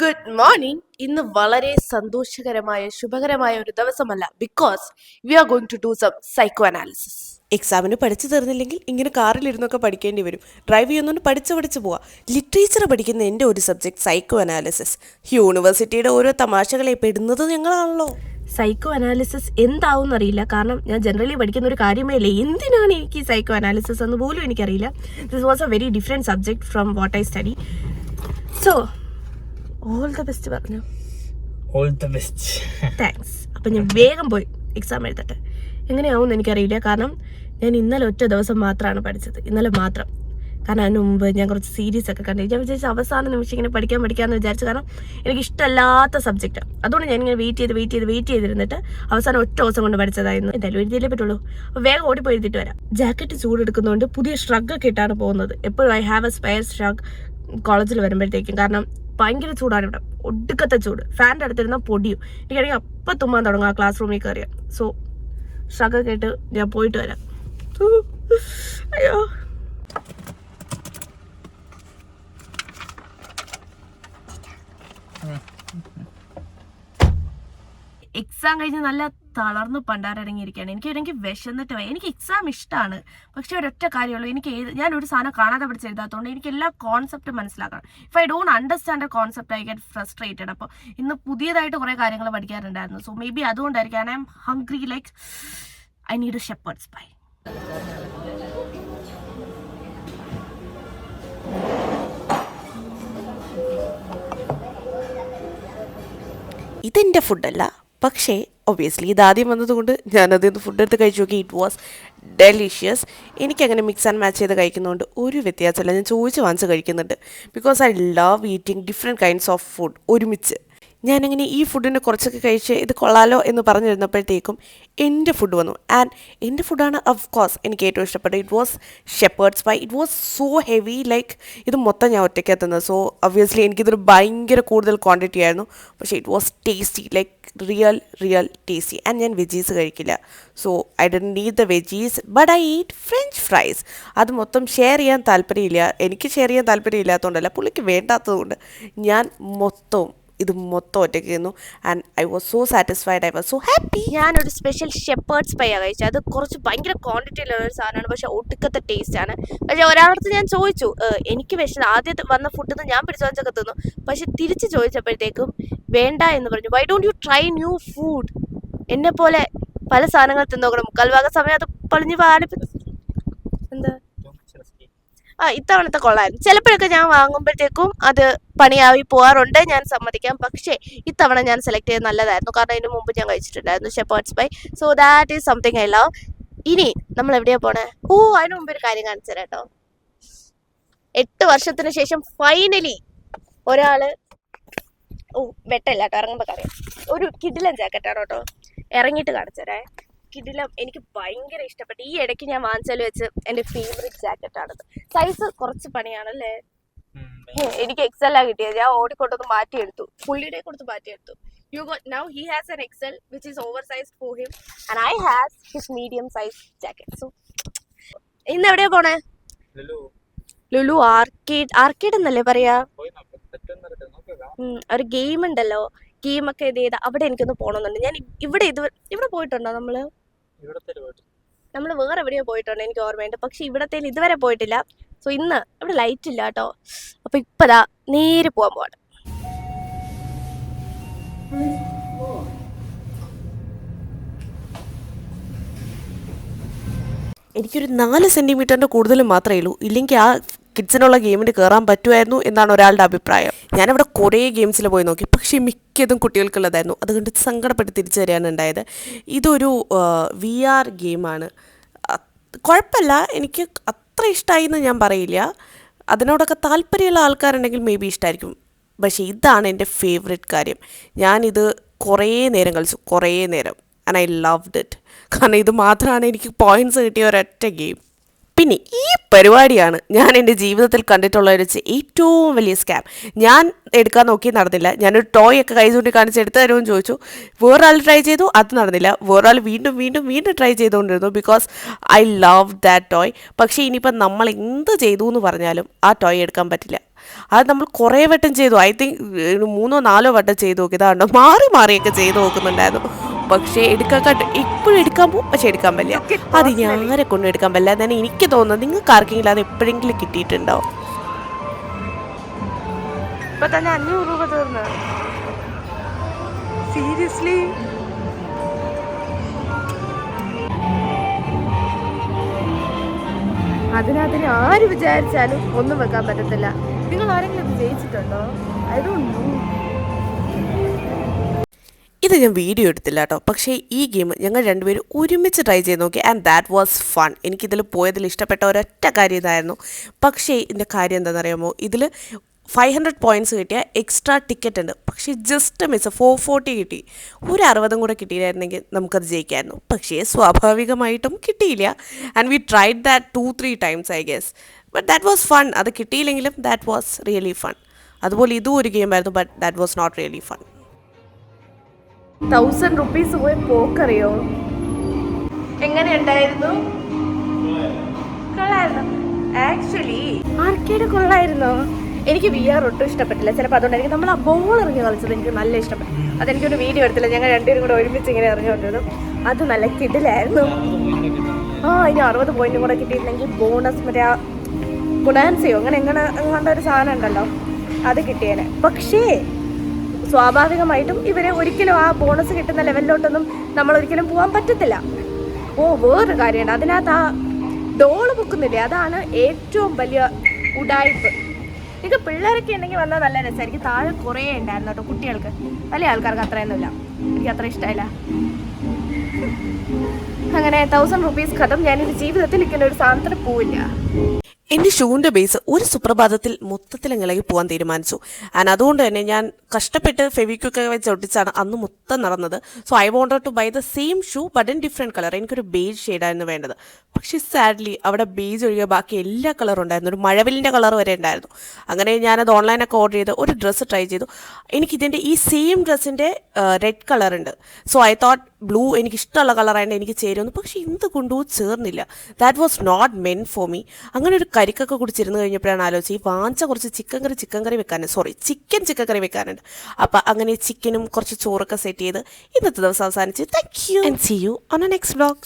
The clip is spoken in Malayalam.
Good morning. ഇന്ന് വളരെ സന്തോഷകരമായ ശുഭകരമായ ഒരു ദിവസമല്ല, because we are going to do some psycho analysis. എക്സാമിന് പഠിച്ചു തീർന്നില്ലെങ്കിൽ ഇങ്ങനെ കാറിലിരുന്നൊക്കെ പഠിക്കേണ്ടി വരും. ഡ്രൈവ് ചെയ്യുന്നതുകൊണ്ട് പഠിച്ച് പോവാം. ലിറ്ററേച്ചർ പഠിക്കുന്ന എൻ്റെ ഒരു സബ്ജക്ട് സൈക്കോ അനാലിസിസ്. യൂണിവേഴ്സിറ്റിയുടെ ഓരോ തമാശകളെ പെടുന്നത് ഞങ്ങളാണല്ലോ. സൈക്കോ അനാലിസിസ് എന്താവും എന്നറിയില്ല, കാരണം ഞാൻ ജനറലി പഠിക്കുന്ന ഒരു കാര്യമേ ഇല്ല. എന്തിനാണ് എനിക്ക് ഈ സൈക്കോ അനാലിസിസ് എന്ന് പോലും എനിക്കറിയില്ല. This was a very different subject from what I study. So all the best പറഞ്ഞു. All the best. താങ്ക്സ്. അപ്പം ഞാൻ വേഗം പോയി എക്സാം എഴുതട്ടെ. എങ്ങനെയാവും എന്ന് എനിക്കറിയില്ല, കാരണം ഞാൻ ഇന്നലെ ഒറ്റ ദിവസം മാത്രമാണ് പഠിച്ചത്. ഇന്നലെ മാത്രം. കാരണം അതിന് മുമ്പ് ഞാൻ കുറച്ച് സീരീസ് ഒക്കെ കണ്ടു. ഞാൻ വിചാരിച്ച അവസാന നിമിഷം ഇങ്ങനെ പഠിക്കാമെന്ന് വിചാരിച്ചു, കാരണം എനിക്ക് ഇഷ്ടമല്ലാത്ത സബ്ജക്റ്റാണ്. അതുകൊണ്ട് ഞാനിങ്ങനെ വെയിറ്റ് ചെയ്തിരുന്നിട്ട് അവസാനം ഒറ്റ ദിവസം കൊണ്ട് പഠിച്ചതായിരുന്നു. എന്തായാലും എഴുതിയല്ലേ പറ്റുള്ളൂ. അപ്പോൾ വേഗം ഓടിപ്പോയി എഴുതിയിട്ട് വരാം. ജാക്കറ്റ് ചൂടെടുക്കുന്നതുകൊണ്ട് പുതിയ ഷ്രഗൊക്കെ ഇട്ടാണ് പോകുന്നത്. എപ്പോഴും I have A spare shrug കോളേജിൽ വരുമ്പോഴത്തേക്കും. കാരണം ഭയങ്കര ചൂടാണ് ഇവിടെ, ഒടുക്കത്തെ ചൂട്. ഫാനിൻ്റെ അടുത്തിരുന്നാൽ പൊടിയും. എനിക്കാണെങ്കിൽ അപ്പം തുമ്മാൻ തുടങ്ങും ആ ക്ലാസ് റൂമിൽ കയറിയാൽ. സോ ഷ്രഗൊക്കെ ഇട്ട് ഞാൻ പോയിട്ട് വരാം. അയ്യോ, എക്സാം കഴിഞ്ഞ് നല്ല തളർന്ന് പണ്ടാരടങ്ങിയിരിക്കുകയാണ്. എനിക്ക് വിശന്നിട്ട് പോയി. എനിക്ക് എക്സാം ഇഷ്ടമാണ്, പക്ഷെ ഒരൊറ്റ കാര്യമുള്ളൂ, ഞാൻ ഒരു സാധനം കാണാതെ പഠിച്ച് എഴുതാത്തതുകൊണ്ട് എനിക്ക് എല്ലാ കോൺസെപ്റ്റും മനസ്സിലാക്കണം. If I don't understand a concept I get frustrated. അപ്പോൾ ഇന്ന് പുതിയതായിട്ട് കുറേ കാര്യങ്ങൾ പഠിക്കാറുണ്ടായിരുന്നു. സോ മേ ബി അതുകൊണ്ടായിരിക്കും I am hungry, like I need a shepherd's pie. ഇതെൻ്റെ ഫുഡല്ല, പക്ഷേ ഒബ്വിയസ്ലി ഇതാദ്യം വന്നതുകൊണ്ട് ഞാനതിൽ നിന്ന് ഫുഡ് എടുത്ത് കഴിച്ചു നോക്കി. It was delicious. എനിക്കങ്ങനെ മിക്സ് ആൻഡ് മാച്ച് ചെയ്ത് കഴിക്കുന്നതുകൊണ്ട് ഒരു വ്യത്യാസമില്ല. ഞാൻ ചോദിച്ച് വാങ്ങിച്ച് കഴിക്കുന്നുണ്ട്. Because I love eating different kinds of food ഒരുമിച്ച്. ഞാനങ്ങനെ ഈ ഫുഡിനെ കുറച്ചൊക്കെ കഴിച്ച് ഇത് കൊള്ളാലോ എന്ന് പറഞ്ഞിരുന്നപ്പോഴത്തേക്കും എൻ്റെ ഫുഡ് വന്നു. ആൻഡ് എൻ്റെ ഫുഡാണ് ഓഫ് കോഴ്സ് എനിക്ക് ഏറ്റവും ഇഷ്ടപ്പെട്ടത്. It was shepherd's pi. It was so heavy, like ഇത് മൊത്തം ഞാൻ ഒറ്റയ്ക്ക് എത്തുന്നത്. സോ ഒബ്വിയസ്ലി എനിക്കിതൊരു ഭയങ്കര കൂടുതൽ ക്വാണ്ടിറ്റി ആയിരുന്നു. പക്ഷേ it was tasty, like real tasty. And ഞാൻ വെജീസ് കഴിക്കില്ല. So I don't need the veggies, but I eat French fries. അത് മൊത്തം ഷെയർ ചെയ്യാൻ താല്പര്യമില്ല. എനിക്ക് ഷെയർ ചെയ്യാൻ താല്പര്യമില്ലാത്തതുകൊണ്ടല്ല, പുള്ളിക്ക് വേണ്ടാത്തതുകൊണ്ട് ഞാൻ ഇത് മൊത്തം ഒറ്റയ്ക്ക് ചെയ്യുന്നു. And I was so satisfied, I was so happy. ഞാനൊരു സ്പെഷ്യൽ ഷെപ്പേർഡ്സ് പൈ കഴിച്ചത്. അത് കുറച്ച് ഭയങ്കര ക്വാണ്ടിറ്റിയിലുള്ള ഒരു സാധനമാണ്, പക്ഷെ ഒടുക്കത്തെ ടേസ്റ്റ് ആണ്. പക്ഷേ ഒരാളടുത്ത് ഞാൻ ചോദിച്ചു, എനിക്ക് വിഷയം ആദ്യം വന്ന ഫുഡിൽ നിന്ന് ഞാൻ പിടിച്ചു വെച്ചൊക്കെ തിന്നു. പക്ഷെ തിരിച്ച് ചോദിച്ചപ്പോഴത്തേക്കും വേണ്ട എന്ന് പറഞ്ഞു. Why don't you try new food? എന്നെ പോലെ പല സാധനങ്ങൾ തിന്നോക്കണം. മുക്കാൽ ഭാഗം സമയം അത് പളിഞ്ഞ് എന്താ ഇത്തവണത്തെ കൊള്ളായിരുന്നു. ചിലപ്പോഴൊക്കെ ഞാൻ വാങ്ങുമ്പോഴത്തേക്കും അത് പണിയായി പോകാറുണ്ട്, ഞാൻ സമ്മതിക്കാം. പക്ഷേ ഇത്തവണ ഞാൻ സെലക്ട് ചെയ്ത് നല്ലതായിരുന്നു, കാരണം ഇതിന് മുമ്പ് ഞാൻ കഴിച്ചിട്ടുണ്ടായിരുന്നു shepherd's pie. So that is something I love. ഇനി നമ്മൾ എവിടെയാ പോണേ? അതിന് മുമ്പ് ഒരു കാര്യം കാണിച്ചു തരാം കേട്ടോ. 8 വർഷത്തിന് ശേഷം ഫൈനലി ഒരാള് വെട്ടല്ല കേട്ടോ, ഇറങ്ങുമ്പോൾ അറിയാം. ഒരു കിടിലൻ ജാക്കറ്റാണ് കേട്ടോ. ഇറങ്ങിയിട്ട് കാണിച്ചു തരേ. കിടിലം, എനിക്ക് ഭയങ്കര ഇഷ്ടപ്പെട്ടു. ഈ ഇടയ്ക്ക് ഞാൻ വാങ്ങിച്ചാൽ വെച്ച് എൻ്റെ ഫേവറേറ്റ് ജാക്കറ്റാണത്. സൈസ് കുറച്ച് പണിയാണല്ലേ. എനിക്ക് എക്സൽ ആ കിട്ടിയത്. ഞാൻ ഓടിക്കൊണ്ടൊന്ന് മാറ്റിയെടുത്തു, പുള്ളിയുടെ കൊടുത്ത് മാറ്റിയെടുത്തു. Now he has an XL which is oversized for him and I has his medium size jacket. So ഇന്ന് എവിടെയാ പോണേ? ലുലു ആർക്കേഡ് എന്നല്ലേ പറയാ? ഒരു ഗെയിം ഉണ്ടല്ലോ, ഗെയിമൊക്കെ ഇത് ചെയ്താൽ അവിടെ എനിക്കൊന്ന് പോകണമെന്നുണ്ട്. ഞാൻ ഇവിടെ പോയിട്ടുണ്ടോ? നമ്മൾ വേറെ എവിടെയോ പോയിട്ടുണ്ട്, എനിക്ക് ഓർമ്മയുണ്ട്. പക്ഷെ ഇവിടത്തെ ഇതുവരെ പോയിട്ടില്ല. സോ ഇന്ന് ഇവിടെ ലൈറ്റ് ഇല്ല കേട്ടോ. അപ്പൊ ഇപ്പതാ നേരെ പോകാൻ പോവാണ്. എനിക്കൊരു 4 സെൻറ്റിമീറ്ററിൻ്റെ കൂടുതൽ മാത്രമേ ഉള്ളൂ. ഇല്ലെങ്കിൽ ആ കിഡ്സിനുള്ള ഗെയിമിന് കയറാൻ പറ്റുമായിരുന്നു എന്നാണ് ഒരാളുടെ അഭിപ്രായം. ഞാനവിടെ കുറേ ഗെയിംസിൽ പോയി നോക്കി, പക്ഷേ മിക്കതും കുട്ടികൾക്കുള്ളതായിരുന്നു. അതുകൊണ്ട് സങ്കടപ്പെട്ട് തിരിച്ചു വരികയാണ് ഉണ്ടായത്. ഇതൊരു VR ഗെയിമാണ്. കുഴപ്പമില്ല, എനിക്ക് അത്ര ഇഷ്ടമായി എന്ന് ഞാൻ പറയില്ല. അതിനോടൊക്കെ താല്പര്യമുള്ള ആൾക്കാരുണ്ടെങ്കിൽ മേ ബി ഇഷ്ടമായിരിക്കും. പക്ഷേ ഇതാണ് എൻ്റെ ഫേവറേറ്റ് കാര്യം. ഞാനിത് കുറേ നേരം കളിച്ചു, ആൻഡ് ഐ ലവ്ഡ് ഇറ്റ്. കാരണം ഇത് മാത്രമാണ് എനിക്ക് പോയിൻറ്റ്സ് കിട്ടിയ ഒരൊറ്റ ഗെയിം. പിന്നെ ഈ പരിപാടിയാണ് ഞാൻ എൻ്റെ ജീവിതത്തിൽ കണ്ടിട്ടുള്ള ഒരു ഏറ്റവും വലിയ സ്കാം. ഞാൻ എടുക്കാൻ നോക്കി നടന്നില്ല. ഞാനൊരു ടോയ് ഒക്കെ കൈ ചൂണ്ടി കാണിച്ച് എടുത്തു തരുമെന്ന് ചോദിച്ചു. വേറൊരാൾ ട്രൈ ചെയ്തു, അത് നടന്നില്ല. വേറൊരാൾ വീണ്ടും വീണ്ടും വീണ്ടും ട്രൈ ചെയ്തുകൊണ്ടിരുന്നു because I love that toy. പക്ഷേ ഇനിയിപ്പം നമ്മൾ എന്ത് ചെയ്തു എന്ന് പറഞ്ഞാലും ആ ടോയ് എടുക്കാൻ പറ്റില്ല. അത് നമ്മൾ കുറേ വട്ടം ചെയ്തു. ഐ തിങ്ക് 3-4 വട്ടം ചെയ്ത് നോക്കിയതാണ്ടോ, മാറി മാറിയൊക്കെ ചെയ്ത് നോക്കുന്നുണ്ടായിരുന്നു. പക്ഷേ ഇപ്പോഴും എടുക്കാൻ പോകും, പക്ഷെ എടുക്കാൻ പറ്റില്ല. അത് ഞാനെ കൊണ്ടും എടുക്കാൻ പറ്റില്ല എന്നാണ് എനിക്ക് തോന്നുന്നത്. നിങ്ങൾക്ക് ആർക്കെങ്കിലും അത് എപ്പോഴെങ്കിലും കിട്ടിയിട്ടുണ്ടാവും? ഇപ്പൊ തന്നെ 500 രൂപ തീർന്നു. സീരിയസ്ലി അതിനകത്തിന് ആര് വിചാരിച്ചാലും ഒന്നും വെക്കാൻ പറ്റത്തില്ല. നിങ്ങൾ ആരെങ്കിലും ഇത് ജയിച്ചിട്ടുണ്ടോ? I don't know. ഇത് ഞാൻ വീഡിയോ എടുത്തില്ല കേട്ടോ. പക്ഷേ ഈ ഗെയിം ഞങ്ങൾ രണ്ടുപേരും ഒരുമിച്ച് ട്രൈ ചെയ്ത് നോക്കി ആൻഡ് ദാറ്റ് വാസ് ഫൺ. എനിക്കിതിൽ പോയതിൽ ഇഷ്ടപ്പെട്ട ഒരൊറ്റ കാര്യം ഇതായിരുന്നു. പക്ഷേ ഇതിൻ്റെ കാര്യം എന്താണെന്നറിയാമോ, ഇതിൽ 500 പോയിൻറ്റ്സ് കിട്ടിയ എക്സ്ട്രാ ടിക്കറ്റ് ഉണ്ട്. പക്ഷേ ജസ്റ്റ് മിസ് 440 കിട്ടി. ഒരു 60 കൂടെ കിട്ടിയില്ലായിരുന്നെങ്കിൽ നമുക്കത് ജയിക്കായിരുന്നു. പക്ഷേ സ്വാഭാവികമായിട്ടും കിട്ടിയില്ല. And we tried that 2-3 times I guess. But that was fun. അത് കിട്ടിയില്ലെങ്കിലും ദാറ്റ് വാസ് റിയലി ഫൺ. അതുപോലെ ഇതും ഒരു ഗെയിമായിരുന്നു, but that was not really fun. 1000 rupees പോയി പോക്കറിയോ? എങ്ങനെയുണ്ടായിരുന്നു? കൊള്ളായിരുന്നു. ആക്ച്വലി ആർക്കേഡ് കൊള്ളായിരുന്നോ? എനിക്ക് VR ഒട്ടും ഇഷ്ടപ്പെട്ടില്ല. ചിലപ്പോൾ അതുകൊണ്ടായിരിക്കും നമ്മൾ ആ ബോൾ എറിഞ്ഞ് കളിച്ചത് എനിക്ക് നല്ല ഇഷ്ടപ്പെട്ടു. അതെനിക്കൊരു വീഡിയോ എടുത്തില്ല. ഞങ്ങൾ രണ്ടുപേരും കൂടെ ഒരുമിച്ച് ഇങ്ങനെ എറിഞ്ഞുകൊണ്ടിരുന്നു. അത് നല്ല കിടിലായിരുന്നു. ഇനി 60 പോയിന്റും കൂടെ കിട്ടിയിരുന്നെങ്കിൽ ബോണസ് മറ്റേ ആ ഗുണാൻസിയോ എങ്ങാണ്ട ഒരു സാധനം ഉണ്ടല്ലോ, അത് കിട്ടിയേനെ. പക്ഷേ സ്വാഭാവികമായിട്ടും ഇവരെ ഒരിക്കലും ആ ബോണസ് കിട്ടുന്ന ലെവലിലോട്ടൊന്നും നമ്മൾ ഒരിക്കലും പോകാൻ പറ്റത്തില്ല. വേറൊരു കാര്യമുണ്ട്, അതിനകത്ത് ആ ഡോള് പൊക്കുന്നില്ലേ, അതാണ് ഏറ്റവും വലിയ ഉടായ്പ്. ഇത് പിള്ളേരൊക്കെ ഉണ്ടെങ്കിൽ വന്നാൽ നല്ല രസമായിരിക്കും. താഴെ കുറേ ഉണ്ടായിരുന്നു കേട്ടോ കുട്ടികൾക്ക്. വലിയ ആൾക്കാർക്ക് അത്രയൊന്നുമില്ല. എനിക്ക് അത്ര ഇഷ്ടമായില്ല. അങ്ങനെ 1000 റുപ്പീസ് ഖതം. ഞാനിത് ജീവിതത്തിൽ ഇരിക്കുന്ന ഒരു സാധനത്തിന് പോവില്ല. എൻ്റെ ഷൂവിൻ്റെ ബേസ് ഒരു സുപ്രഭാതത്തിൽ മൊത്തത്തിൽ ഇളകി പോകാൻ തീരുമാനിച്ചു. ആൻഡ് അതുകൊണ്ട് തന്നെ ഞാൻ കഷ്ടപ്പെട്ട് ഫെവിക്വിക്ക് വെച്ച് ഒട്ടിച്ചാണ് അന്ന് മൊത്തം നടന്നത്. So I wanted to buy the same shoe but in different colour. എനിക്കൊരു ബേജ് ഷെയ്ഡായിരുന്നു വേണ്ടത്. പക്ഷേ സാഡ്ലി അവിടെ ബേജ് ഒഴികെ ബാക്കി എല്ലാ കളറും ഉണ്ടായിരുന്നു. ഒരു മഴവില്ലിൻ്റെ കളർ വരെ ഉണ്ടായിരുന്നു. അങ്ങനെ ഞാനത് ഓൺലൈനൊക്കെ ഓർഡർ ചെയ്ത് ഒരു ഡ്രസ്സ് ട്രൈ ചെയ്തു. എനിക്കിതിൻ്റെ ഈ സെയിം ഡ്രസ്സിൻ്റെ റെഡ് കളറുണ്ട്. സോ ഐ തോട്ട് ബ്ലൂ എനിക്കിഷ്ടമുള്ള കളറായതുകൊണ്ട് എനിക്ക് ചേരുമെന്ന്. പക്ഷേ എന്ത് കൊണ്ടുപോകും ചേർന്നില്ല. That was not meant for me. അങ്ങനെ ഒരു കരിക്കൊക്കെ കുടിച്ചിരുന്ന് കഴിഞ്ഞപ്പോഴാണ് ആലോചിച്ച് ഈ വാങ്ങിച്ച കുറച്ച് ചിക്കൻ കറി ചിക്കൻ കറി വെക്കാനുണ്ട്. അപ്പം അങ്ങനെ ചിക്കനും കുറച്ച് ചോറൊക്കെ സെറ്റ് ചെയ്ത് ഇന്നത്തെ ദിവസം അവസാനിച്ച് thank you and see you on a next vlog.